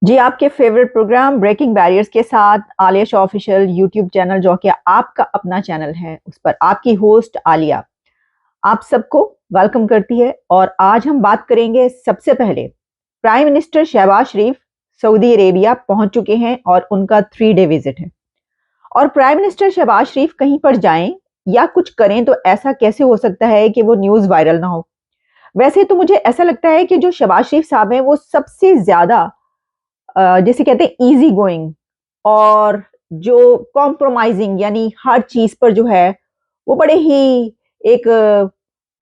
जी, आपके favourite programme breaking barriers के साथ Alia Shaw official YouTube channel जो कि आपका अपना चैनल है, उस पर आपकी होस्ट आलिया आप सबको वेलकम करती है। और आज हम बात करेंगे सबसे पहले प्राइम मिनिस्टर शहबाज शरीफ सऊदी अरेबिया पहुंच चुके हैं और उनका 3 डे विजिट है। और प्राइम मिनिस्टर शहबाज शरीफ कहीं पर जाएं या कुछ करें तो ऐसा कैसे हो सकता है कि वो न्यूज वायरल ना हो। वैसे तो मुझे ऐसा लगता है कि जो शहबाज शरीफ साहब हैं वो सबसे ज्यादा जिसे कहते हैं इजी गोइंग और जो कॉम्प्रोमाइजिंग यानी हर चीज पर जो है वो बड़े ही एक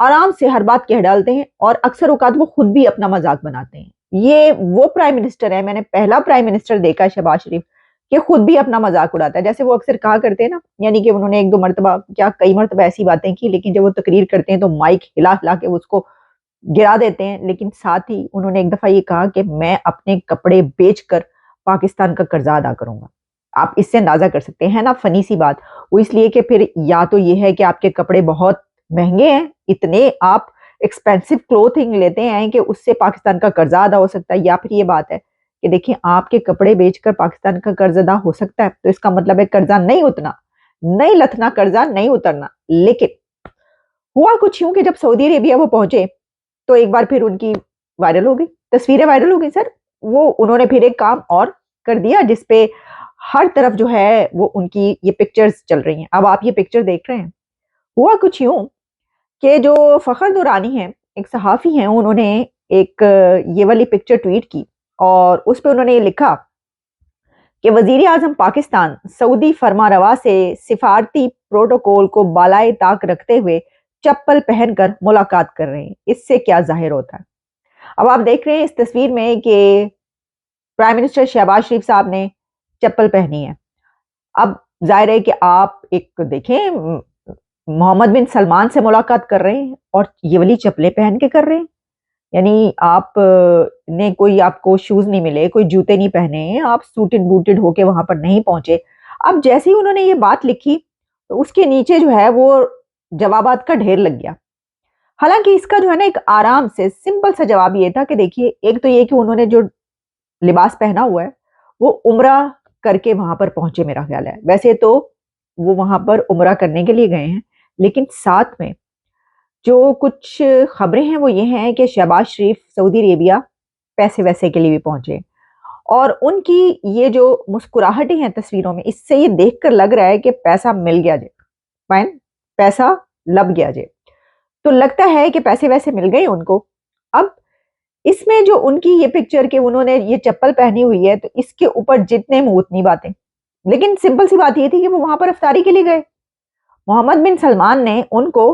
आराम से हर बात कह डालते हैं और अक्सर औकात वो खुद भी अपना मजाक बनाते हैं। ये वो प्राइम मिनिस्टर है, मैंने पहला प्राइम मिनिस्टर देखा है शहबाज शरीफ कि खुद भी अपना मजाक उड़ाता है। जैसे वो अक्सर कहा करते हैं ना, यानी कि उन्होंने एक दो मरतबा क्या कई मरतबा ऐसी बातें की, लेकिन जब वो तकरीर करते हैं तो माइक हिला हिला के उसको गिरा देते हैं। लेकिन साथ ही उन्होंने एक दफा ये कहा कि मैं अपने कपड़े बेचकर पाकिस्तान का कर्जा अदा करूंगा। आप इससे अंदाजा कर सकते हैं ना, फनी सी बात। वो इसलिए कि फिर या तो ये है कि आपके कपड़े बहुत महंगे हैं, इतने आप एक्सपेंसिव क्लोथिंग लेते हैं कि उससे पाकिस्तान का कर्जा अदा हो सकता है, या फिर ये बात है कि देखिए आपके कपड़े बेचकर पाकिस्तान का कर्ज अदा हो सकता है, तो इसका मतलब है कर्जा नहीं उतना, नहीं लथना, कर्जा नहीं उतरना। लेकिन हुआ कुछ यूं कि जब सऊदी अरेबिया वो पहुंचे तो एक बार फिर उनकी वायरल हो गई, तस्वीरें वायरल हो गई सर। वो उन्होंने फिर एक काम और कर दिया जिसपे हर तरफ जो है वो उनकी ये पिक्चर्स चल रही हैं। अब आप ये पिक्चर देख रहे हैं। हुआ कुछ यूं कि जो फखर दुरानी है, एक सहाफी हैं, उन्होंने एक ये वाली पिक्चर ट्वीट की और उस पर उन्होंने ये लिखा कि वजीर आजम पाकिस्तान सऊदी फरमारवा से सिफारती प्रोटोकॉल को बालाए ताक रखते हुए चप्पल पहनकर मुलाकात कर रहे हैं, इससे क्या जाहिर होता है। अब आप देख रहे हैं इस तस्वीर में कि प्राइम मिनिस्टर शहबाज शरीफ साहब ने चप्पल पहनी है। अब जाहिर है कि आप एक देखें, मोहम्मद बिन सलमान से मुलाकात कर रहे हैं और ये वाली चप्पलें पहन के कर रहे हैं। यानी आप ने कोई आपको शूज नहीं मिले, कोई जूते नहीं पहने, आप सूटेड बूटेड होके वहां पर नहीं पहुंचे। अब जैसे ही उन्होंने ये बात लिखी तो उसके नीचे जो है वो जवाबात का ढेर लग गया। हालांकि इसका जो है ना एक आराम से सिंपल सा जवाब ये था कि देखिए, एक तो ये कि उन्होंने जो लिबास पहना हुआ है वो उम्रा करके वहां पर पहुंचे, मेरा ख्याल है। वैसे तो वो वहां पर उम्रा करने के लिए गए हैं, लेकिन साथ में जो कुछ खबरें हैं वो ये हैं कि शहबाज शरीफ सऊदी अरेबिया पैसे वैसे के लिए भी पहुंचे। और उनकी ये जो मुस्कुराहटें हैं तस्वीरों में, इससे ये देखकर लग रहा है कि पैसा मिल गया जे, फाइन, पैसा लब गया जे। तो लगता है कि पैसे वैसे मिल गए उनको। अब इसमें जो उनकी ये पिक्चर के उन्होंने ये चप्पल पहनी हुई है, तो इसके ऊपर जितने मुंह उतनी बातें। लेकिन सिंपल सी बात ये थी कि वो वहां पर अफ्तारी के लिए गए। मोहम्मद बिन सलमान ने उनको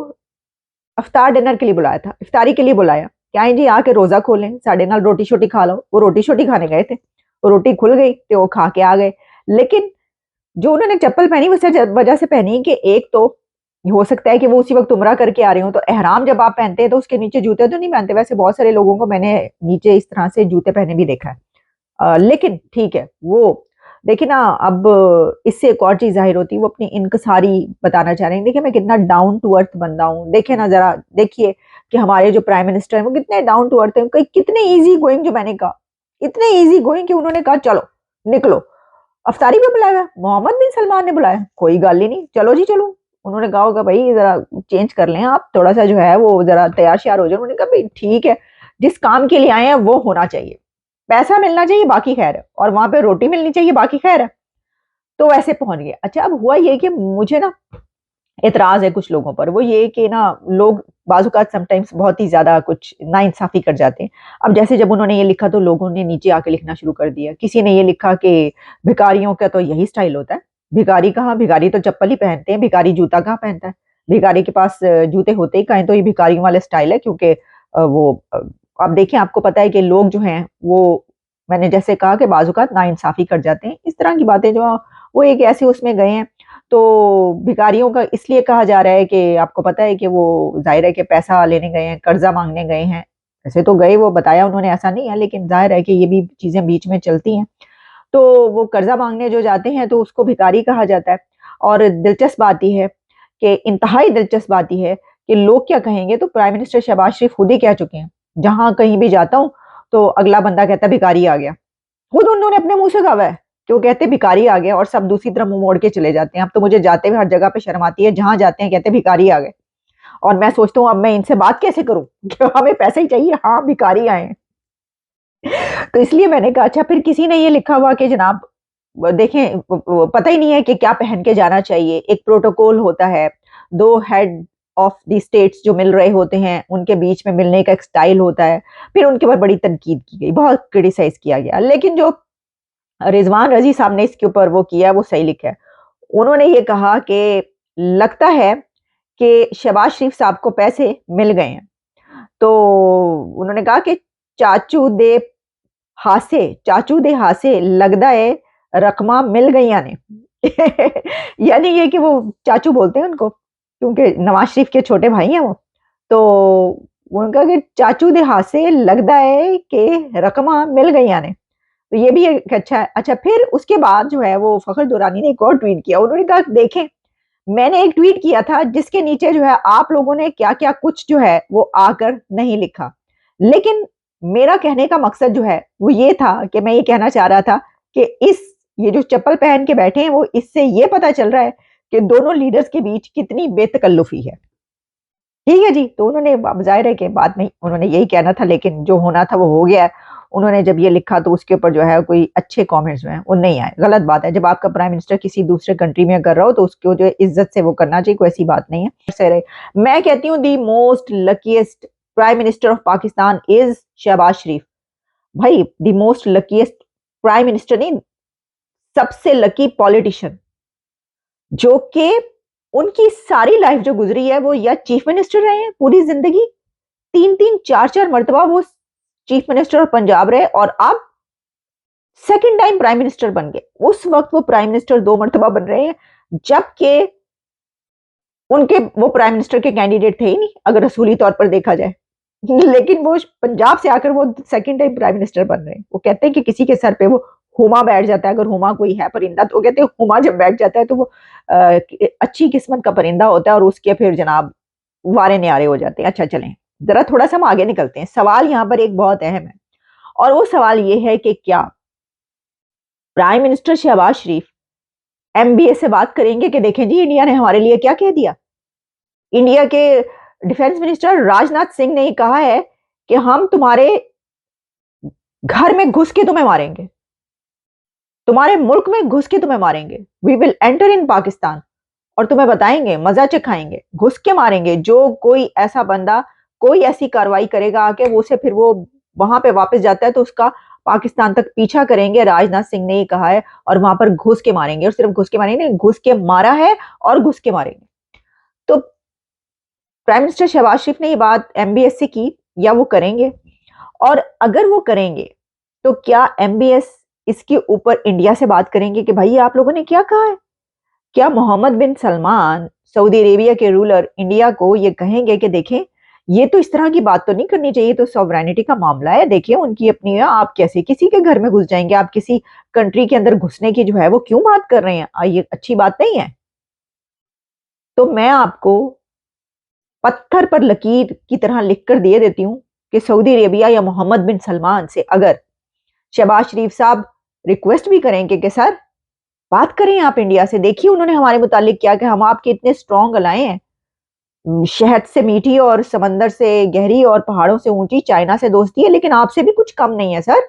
अफ्तार डिनर के लिए बुलाया था, इफ्तारी के लिए बुलाया, क्या है जी आके रोजा खोलें, साढ़े नाल रोटी शोटी खा लो। वो रोटी शोटी खाने गए थे, वो रोटी खुल गई तो वो खा के आ गए। लेकिन जो उन्होंने चप्पल पहनी वो इस वजह से पहनी कि एक तो हो सकता है कि वो उसी वक्त उम्रा करके आ रही हूँ, तो एहराम जब आप पहनते हैं तो उसके नीचे जूते तो नहीं पहनते। वैसे बहुत सारे लोगों को मैंने नीचे इस तरह से जूते पहने भी देखा है। लेकिन ठीक है, वो देखिए ना, अब इससे एक और चीज जाहिर होती है, वो अपनी इनकसारी बताना चाह रहे हैं। देखिए मैं कितना डाउन टू अर्थ बंदा हूँ, देखिए ना जरा, देखिए कि हमारे जो प्राइम मिनिस्टर हैं वो कितने डाउन टू अर्थ है, कितने इजी गोइंग। जो मैंने कहा इतने इजी गोइंग कि उन्होंने कहा चलो निकलो। अफ्तारी में बुलाया, मोहम्मद बिन सलमान ने बुलाया, कोई गाल ही नहीं, चलो जी चलो। उन्होंने कहा होगा भाई जरा चेंज कर लें आप, थोड़ा सा जो है वो जरा तैयार श्यार हो जाए। उन्होंने कहा भाई ठीक है, जिस काम के लिए आए हैं वो होना चाहिए, पैसा मिलना चाहिए बाकी खैर है, और वहां पे रोटी मिलनी चाहिए बाकी खैर है। तो वैसे पहुंच गए। अच्छा, अब हुआ ये कि मुझे ना एतराज है कुछ लोगों पर, वो ये कि ना लोग बाजुकात समटाइम्स बहुत ही ज्यादा कुछ नाइंसाफी कर जाते हैं। अब जैसे जब उन्होंने ये लिखा तो लोगों ने नीचे आके लिखना शुरू कर दिया। किसी ने ये लिखा कि भिखारियों का तो यही स्टाइल होता है, भिखारी कहाँ, भिखारी तो चप्पल ही पहनते हैं, भिखारी जूता कहाँ पहनता है, भिखारी के पास जूते होते ही कहीं, तो ये भिखारियों वाले स्टाइल है। क्योंकि आप देखें, आपको पता है कि लोग जो हैं वो, मैंने जैसे कहा कि बाजुकात नाइंसाफी कर जाते हैं, इस तरह की बातें जो वो एक ऐसे उसमें गए हैं। तो भिखारियों का इसलिए कहा जा रहा है कि आपको पता है कि वो जाहिर है कि पैसा लेने गए हैं, कर्जा मांगने गए हैं। ऐसे तो गए, वो बताया उन्होंने ऐसा नहीं है, लेकिन जाहिर है कि ये भी चीजें बीच में चलती हैं। तो वो कर्जा मांगने जो जाते हैं तो उसको भिखारी कहा जाता है। और दिलचस्प बात यह है कि इंतहाई दिलचस्प बात यह है कि लोग क्या कहेंगे, तो प्राइम मिनिस्टर शहबाज शरीफ खुद ही कह चुके हैं, जहां कहीं भी जाता हूं तो अगला बंदा कहता है भिखारी आ गया। खुद उन्होंने अपने मुंह से कहा है कि वो कहते भिखारी आ गया, और सब दूसरी तरफ मुंह मोड़ के चले जाते हैं। अब तो मुझे जाते हुए हर जगह पे शर्म आती है, जहां जाते हैं कहते भिखारी आ गए। और मैं सोचता हूँ अब मैं इनसे बात कैसे करूं कि हमें पैसे ही चाहिए, हाँ भिखारी आए हैं। तो इसलिए मैंने कहा अच्छा, फिर किसी ने ये लिखा हुआ कि जनाब देखें, पता ही नहीं है कि क्या पहन के जाना चाहिए, एक प्रोटोकॉल होता है, दो हेड ऑफ द स्टेट्स जो मिल रहे होते हैं उनके बीच में मिलने का एक स्टाइल होता है। फिर उनके ऊपर बड़ी तनकीद की गई, बहुत क्रिटिसाइज किया गया, लेकिन जो रिजवान रजी साहब ने इसके ऊपर वो किया वो सही लिखा है। उन्होंने ये कहा कि लगता है कि शहबाज शरीफ साहब को पैसे मिल गए हैं। तो उन्होंने कहा कि चाचू दे चाचू दे हासे लगदा है रकमा मिल गईया ने। यानी ये कि वो चाचू बोलते हैं उनको, क्योंकि नवाज शरीफ के छोटे भाई हैं वो। तो उनका कि चाचू दे हासे लगदा है कि रकमा मिल गईया ने। तो ये भी एक अच्छा है। अच्छा, फिर उसके बाद जो है वो फखर दुरानी ने एक और ट्वीट किया। उन्होंने कहा देखें, मैंने एक ट्वीट किया था जिसके नीचे जो है आप लोगों ने क्या क्या कुछ जो है वो आकर नहीं लिखा, लेकिन मेरा कहने का मकसद जो है वो ये था कि मैं ये कहना चाह रहा था कि ये जो चप्पल पहन के बैठे हैं वो इससे ये पता चल रहा है कि दोनों लीडर्स के बीच कितनी बेतकल्लुफी है। ठीक है जी। तो उन्होंने, अब जाहिर है कि बाद में उन्होंने यही कहना था, लेकिन जो होना था वो हो गया है। उन्होंने जब ये लिखा तो उसके ऊपर जो है कोई अच्छे कमेंट्स जो है वो नहीं आए। गलत बात है, जब आपका प्राइम मिनिस्टर किसी दूसरे कंट्री में कर रहा हो तो उसको जो है इज्जत से वो करना चाहिए, कोई ऐसी बात नहीं है। सर, मैं कहती हूँ the most luckiest prime minister of Pakistan is Shehbaz Sharif. भाई the most luckiest prime minister नहीं, सबसे लकी पॉलिटिशियन, जो कि उनकी सारी लाइफ जो गुजरी है वो या चीफ मिनिस्टर रहे हैं पूरी जिंदगी, तीन तीन चार चार मरतबा वो चीफ मिनिस्टर ऑफ पंजाब रहे, और अब सेकंड टाइम प्राइम मिनिस्टर बन गए। उस वक्त वो प्राइम मिनिस्टर दो मरतबा बन रहे हैं, जबकि उनके वो प्राइम मिनिस्टर के कैंडिडेट थे ही नहीं अगर रसूली तौर पर देखा जाए। लेकिन वो पंजाब से आकर वो सेकंड टाइम प्राइम मिनिस्टर बन रहे हैं। वो कहते हैं कि किसी के सर पे वो हुमा बैठ जाता है, अगर हुमा कोई है परिंदा, तो वो कहते हैं हुमा जब बैठ जाता है तो वो अच्छी किस्मत का परिंदा होता है, और उसके फिर जनाब वारे न्यारे हो जाते हैं। अच्छा चलें, जरा थोड़ा सा हम आगे निकलते हैं। सवाल यहाँ पर एक बहुत अहम है, और वो सवाल ये है कि क्या प्राइम मिनिस्टर शहबाज शरीफ एमबीए से बात करेंगे कि देखें जी इंडिया ने हमारे लिए क्या कह दिया। इंडिया के डिफेंस मिनिस्टर राजनाथ सिंह ने कहा है कि हम तुम्हारे घर में घुस के तुम्हें मारेंगे, तुम्हारे मुल्क में घुस के तुम्हें मारेंगे, we will enter in Pakistan, और तुम्हें बताएंगे, मजा चखाएंगे, घुस के मारेंगे। जो कोई ऐसा बंदा कोई ऐसी कार्रवाई करेगा आके वो से फिर वो वहां पे वापस जाता है तो उसका पाकिस्तान तक पीछा करेंगे, राजनाथ सिंह ने ये कहा है। और वहां पर घुस के मारेंगे, और सिर्फ घुस के मारेंगे नहीं, घुस के मारा है और घुस के मारेंगे। तो प्राइम मिनिस्टर शहबाज शरीफ ने ये बात एमबीएस से की, या वो करेंगे? और अगर वो करेंगे तो क्या एमबीएस इसके ऊपर इंडिया से बात करेंगे कि भाई आप लोगों ने क्या कहा है? क्या मोहम्मद बिन सलमान सऊदी अरेबिया के रूलर इंडिया को ये कहेंगे कि देखें ये तो इस तरह की बात तो नहीं करनी चाहिए, तो सॉवरेनिटी का मामला है, देखिए उनकी अपनी है, आप कैसे किसी के घर में घुस जाएंगे, आप किसी कंट्री के अंदर घुसने की जो है वो क्यों बात कर रहे हैं, ये अच्छी बात नहीं है। तो मैं आपको पत्थर पर लकीर की तरह लिखकर दे देती हूं कि सऊदी अरेबिया या मोहम्मद बिन सलमान से अगर शहबाज शरीफ साहब रिक्वेस्ट भी करेंगे कि सर बात करें आप इंडिया से, देखिए उन्होंने हमारे मुतालिक क्या कि हम आपके इतने स्ट्रॉन्ग अलाए हैं, शहद से मीठी और समंदर से गहरी और पहाड़ों से ऊंची चाइना से दोस्ती है, लेकिन आपसे भी कुछ कम नहीं है सर,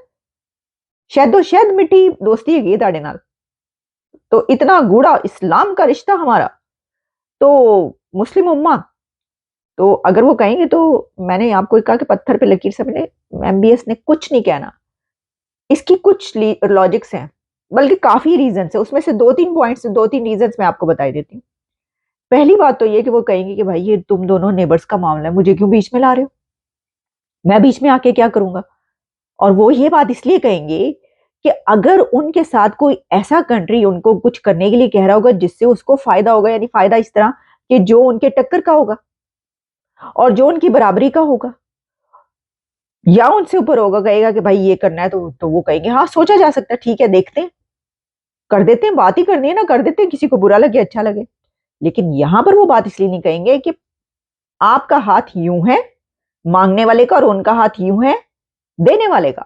शहदो शहद मीठी दोस्ती है ताड़े नाल, तो इतना गूढ़ा इस्लाम का रिश्ता हमारा, तो मुस्लिम उम्मा। तो अगर वो कहेंगे तो मैंने आपको कहा कि पत्थर पे लकीर से मैंने एमबीएस ने कुछ नहीं कहना। इसकी कुछ लॉजिक्स हैं, बल्कि काफी रीजन है, उसमें से दो तीन पॉइंट्स, दो तीन रीजन मैं आपको बता देती हूँ। पहली बात तो ये कि वो कहेंगे कि भाई ये तुम दोनों नेबर्स का मामला है, मुझे क्यों बीच में ला रहे हो, मैं बीच में आके क्या करूंगा। और वो ये बात इसलिए कहेंगे कि अगर उनके साथ कोई ऐसा कंट्री उनको कुछ करने के लिए कह रहा होगा जिससे उसको फायदा होगा, यानी फायदा इस तरह कि जो उनके टक्कर का होगा और जो उनकी बराबरी का होगा या उनसे ऊपर होगा, कहेगा कि भाई ये करना है, तो वो कहेंगे हाँ सोचा जा सकता है, ठीक है देखते हैं, कर देते हैं, बात ही करनी है ना, कर देते हैं, किसी को बुरा लगे अच्छा लगे। लेकिन यहां पर वो बात इसलिए नहीं कहेंगे कि आपका हाथ यूं है मांगने वाले का और उनका हाथ यूं है देने वाले का,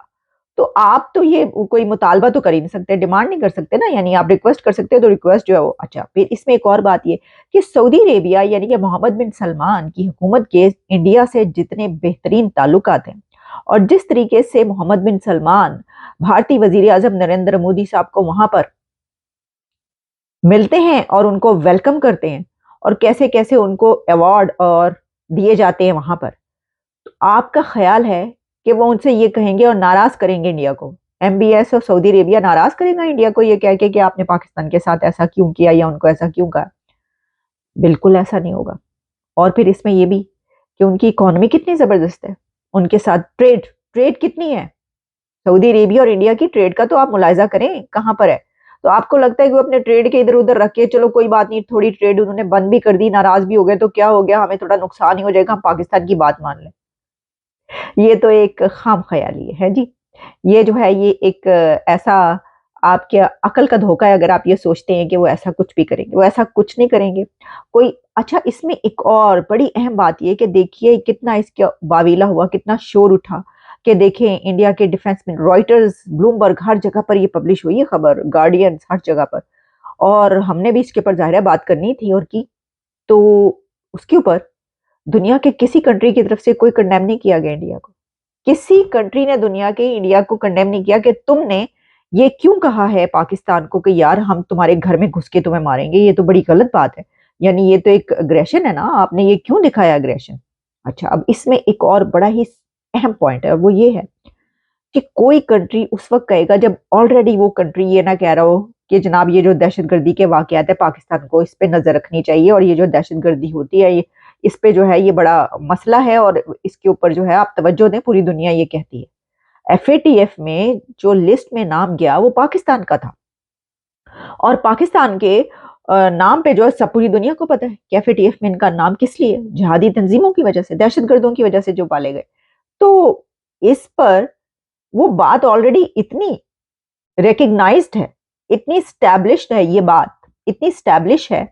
तो आप तो ये कोई मुतालबा तो कर ही नहीं सकते, डिमांड नहीं कर सकते ना, यानी आप रिक्वेस्ट कर सकते हो तो रिक्वेस्ट जो है वो। अच्छा, फिर इसमें एक और बात ये कि सऊदी अरेबिया यानी कि मोहम्मद बिन सलमान की हुकूमत के इंडिया से जितने बेहतरीन ताल्लुकात हैं और जिस तरीके से मोहम्मद बिन सलमान भारतीय वजीर आजम नरेंद्र मोदी साहब को वहां पर मिलते हैं और उनको वेलकम करते हैं और कैसे कैसे उनको अवार्ड और दिए जाते हैं वहां पर, तो आपका ख्याल है कि वो उनसे ये कहेंगे और नाराज करेंगे इंडिया को? एमबीएस और सऊदी अरेबिया नाराज करेगा इंडिया को ये कह के कि आपने पाकिस्तान के साथ ऐसा क्यों किया या उनको ऐसा क्यों कहा? बिल्कुल ऐसा नहीं होगा। और फिर इसमें यह भी कि उनकी इकोनॉमी कितनी जबरदस्त है, उनके साथ ट्रेड ट्रेड कितनी है। सऊदी अरेबिया और इंडिया की ट्रेड का तो आप मुलायजा करें कहां पर है। तो आपको लगता है कि वो अपने ट्रेड के इधर उधर रख के चलो कोई बात नहीं, थोड़ी ट्रेड उन्होंने बंद भी कर दी, नाराज भी हो गए तो क्या हो गया, हमें थोड़ा नुकसान ही हो जाएगा, हम पाकिस्तान की बात मान लें। ये तो एक खाम ख्याली है जी। ये जो है ये एक ऐसा आपके अकल का धोखा है अगर आप ये सोचते हैं कि वो ऐसा कुछ भी करेंगे, वो ऐसा कुछ नहीं करेंगे कोई। अच्छा, इसमें एक और बड़ी अहम बात ये कि देखिए कितना इसका बावीला हुआ, कितना शोर उठा कि देखें इंडिया के डिफेंस में रॉयटर्स, ब्लूमबर्ग, हर जगह पर ये पब्लिश हुई है खबर, गार्डियन, हर जगह पर। और हमने भी इसके ऊपर ज़ाहिर है बात करनी थी और की। तो उसके ऊपर दुनिया के किसी कंट्री की तरफ से कोई कंडेम नहीं किया गया इंडिया को। किसी कंट्री ने दुनिया के इंडिया को कंडेम नहीं किया कि तुमने ये क्यों कहा है पाकिस्तान को कि यार हम तुम्हारे घर में घुस के तुम्हें मारेंगे, ये तो बड़ी गलत बात है, यानी ये तो एक अग्रेशन है ना, आपने ये क्यों दिखाया अग्रेशन। अच्छा, अब इसमें एक और बड़ा ही अहम पॉइंट है, वो ये है कि कोई कंट्री उस वक्त कहेगा जब ऑलरेडी वो कंट्री ये ना कह रहा हो कि जनाब ये जो दहशतगर्दी के वाकयात है पाकिस्तान को इस पे नजर रखनी चाहिए और ये जो दहशतगर्दी होती है ये इस पे जो है ये बड़ा मसला है और इसके ऊपर जो है आप तवज्जो दें, पूरी दुनिया ये कहती है। एफएटीएफ में जो लिस्ट में नाम गया वो पाकिस्तान का था और पाकिस्तान के नाम पे जो है सब पूरी दुनिया को पता है कि एफएटीएफ में इनका नाम किस लिए, जिहादी तंजीमों की वजह से, दहशतगर्दों की वजह से जो पाले गए। तो इस पर वो बात ऑलरेडी इतनी रिकग्नाइज्ड है, इतनी स्टैब्लिश्ड है, ये बात इतनी स्टैब्लिश है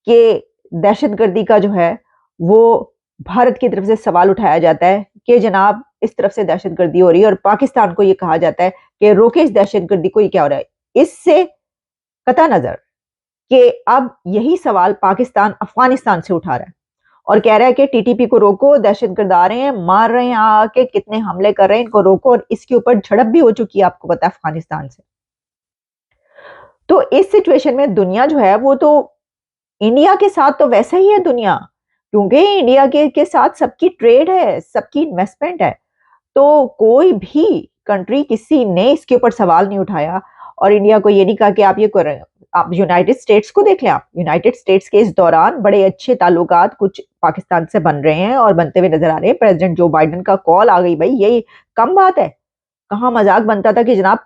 कि दहशतगर्दी का जो है वो भारत की तरफ से सवाल उठाया जाता है कि जनाब इस तरफ से दहशतगर्दी हो रही है और पाकिस्तान को ये कहा जाता है कि रोके इस दहशतगर्दी को, ये क्या हो रहा है। इससे कता नजर कि अब यही सवाल पाकिस्तान अफगानिस्तान से उठा रहा है और कह रहा है कि टीटीपी को रोको, दहशतगर्द आ रहे हैं, मार रहे हैं, आके कितने हमले कर रहे हैं, इनको रोको। और इसके ऊपर झड़प भी हो चुकी है, आपको पता है, अफगानिस्तान से। तो इस सिचुएशन में दुनिया जो है वो तो इंडिया के साथ तो वैसे ही है दुनिया, क्योंकि इंडिया के साथ सबकी ट्रेड है, सबकी इन्वेस्टमेंट है। तो कोई भी कंट्री, किसी ने इसके ऊपर सवाल नहीं उठाया और इंडिया को ये नहीं कहा कि आप ये कर रहे हैं। आप यूनाइटेड स्टेट्स को देख लें, आप यूनाइटेड स्टेट्स के इस दौरान बड़े अच्छे ताल्लुकात कुछ पाकिस्तान से बन रहे हैं और बनते हुए नजर आ रहे हैं। प्रेसिडेंट जो बाइडेन का कॉल आ गई, भाई यही कम बात है, कहाँ मजाक बनता था कि जनाब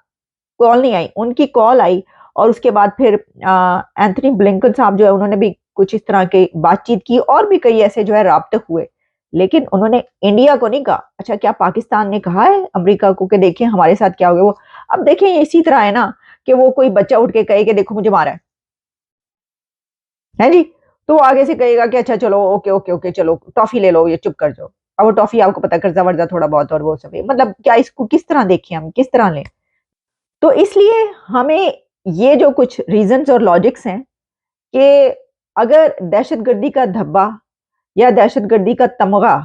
कॉल नहीं आई, उनकी कॉल आई। और उसके बाद फिर एंथनी ब्लिंकन साहब जो है उन्होंने भी कुछ इस तरह की बातचीत की और भी कई ऐसे जो है राब्ते हुए, लेकिन उन्होंने इंडिया को नहीं कहा। अच्छा, क्या पाकिस्तान ने कहा है अमेरिका को कि देखिए हमारे साथ क्या हो गया? वो अब देखें इसी तरह है ना कि वो कोई बच्चा उठ के कहे कि देखो मुझे मारा है जी, तो आगे से कहेगा कि अच्छा चलो ओके ओके ओके चलो टॉफी ले लो, ये चुप कर जाओ। अब वो टॉफी आपको पता कर्जा वर्जा थोड़ा बहुत और वो सब, मतलब क्या इसको किस तरह देखें, हम किस तरह लें? तो इसलिए हमें ये जो कुछ रीजंस और लॉजिक्स हैं कि अगर दहशतगर्दी का धब्बा या दहशतगर्दी का तमगा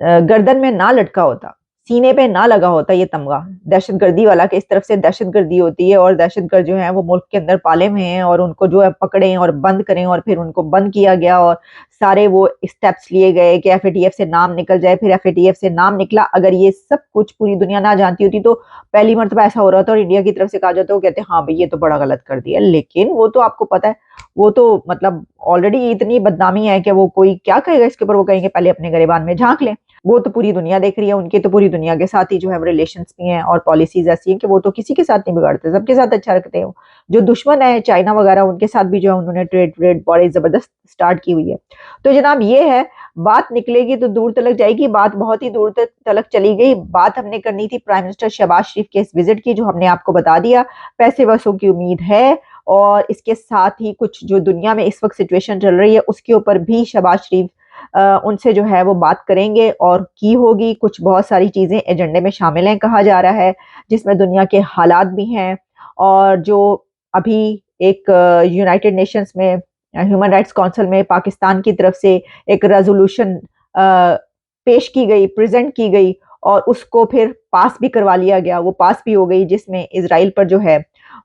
गर्दन में ना लटका होता, सीने पे ना लगा होता ये तमगा दहशतगर्दी वाला कि इस तरफ से दहशतगर्दी होती है और दहशतगर्द जो है वो मुल्क के अंदर पाले में हैं और उनको जो है पकड़ें और बंद करें, और फिर उनको बंद किया गया और सारे वो स्टेप्स लिए गए कि एफएटीएफ से नाम निकल जाए, फिर एफएटीएफ से नाम निकला। अगर ये सब कुछ पूरी दुनिया ना जानती होती तो पहली मरतबा ऐसा हो रहा था और इंडिया की तरफ से कहा जाता, वो कहते हाँ भाई ये तो बड़ा गलत कर दिया। लेकिन वो तो आपको पता है वो तो मतलब ऑलरेडी इतनी बदनामी है कि वो कोई क्या कहेगा इसके ऊपर, वो कहेंगे पहले अपने गिरेबान में झांक लें। वो तो पूरी दुनिया देख रही है, उनके तो पूरी दुनिया के साथ ही जो है रिलेशंस भी हैं और पॉलिसीज ऐसी हैं कि वो तो किसी के साथ नहीं बिगाड़ते, सबके साथ अच्छा रखते हैं। जो दुश्मन है चाइना वगैरह, उनके साथ भी जो है उन्होंने ट्रेड बड़ी जबरदस्त स्टार्ट की हुई है। तो जनाब ये है, बात निकलेगी तो दूर तलक जाएगी, बात बहुत ही दूर तलक चली गई। बात हमने करनी थी प्राइम मिनिस्टर शहबाज शरीफ के इस विजिट की, जो हमने आपको बता दिया। पैसे वसूल की उम्मीद है और इसके साथ ही कुछ जो दुनिया में इस वक्त सिचुएशन चल रही है उसके ऊपर भी शहबाज शरीफ उनसे जो है वो बात करेंगे और की होगी। कुछ बहुत सारी चीज़ें एजेंडे में शामिल हैं कहा जा रहा है, जिसमें दुनिया के हालात भी हैं और जो अभी एक यूनाइटेड नेशंस में ह्यूमन राइट्स काउंसिल में पाकिस्तान की तरफ से एक रेजोल्यूशन पेश की गई, प्रेजेंट की गई और उसको फिर पास भी करवा लिया गया, वो पास भी हो गई, जिसमें इसराइल पर जो है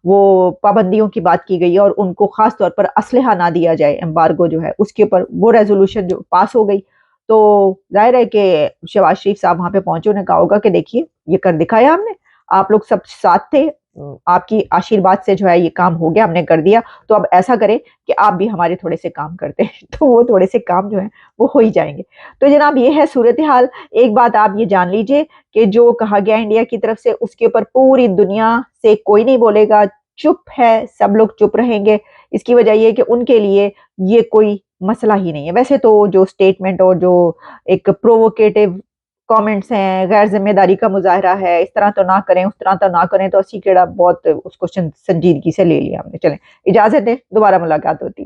वो पाबंदियों की बात की गई और उनको खास तौर पर असलहा ना दिया जाए, एम्बार्गो जो है उसके ऊपर, वो रेजोल्यूशन जो पास हो गई। तो जाहिर है कि शहबाज शरीफ साहब वहां पे पहुंचे, उन्हें कहा होगा कि देखिए ये कर दिखाया हमने, आप लोग सब साथ थे, आपकी आशीर्वाद से जो है ये काम हो गया, हमने कर दिया, तो अब ऐसा करें कि आप भी हमारे थोड़े से काम करते हैं तो वो थोड़े से काम जो है वो हो ही जाएंगे। तो जनाब ये है सूरत हाल। एक बात आप ये जान लीजिए कि जो कहा गया इंडिया की तरफ से उसके ऊपर पूरी दुनिया से कोई नहीं बोलेगा, चुप है, सब लोग चुप रहेंगे। इसकी वजह ये है कि उनके लिए ये कोई मसला ही नहीं है। वैसे तो जो स्टेटमेंट और जो एक प्रोवोकेटिव कमेंट्स हैं, गैर जिम्मेदारी का मुजाहरा है, इस तरह तो ना करें, उस तरह तो ना करें, तो असी केड़ा बहुत उसको संजीदगी से ले लिया हमने। चलें, इजाजत है, दोबारा मुलाकात होती है।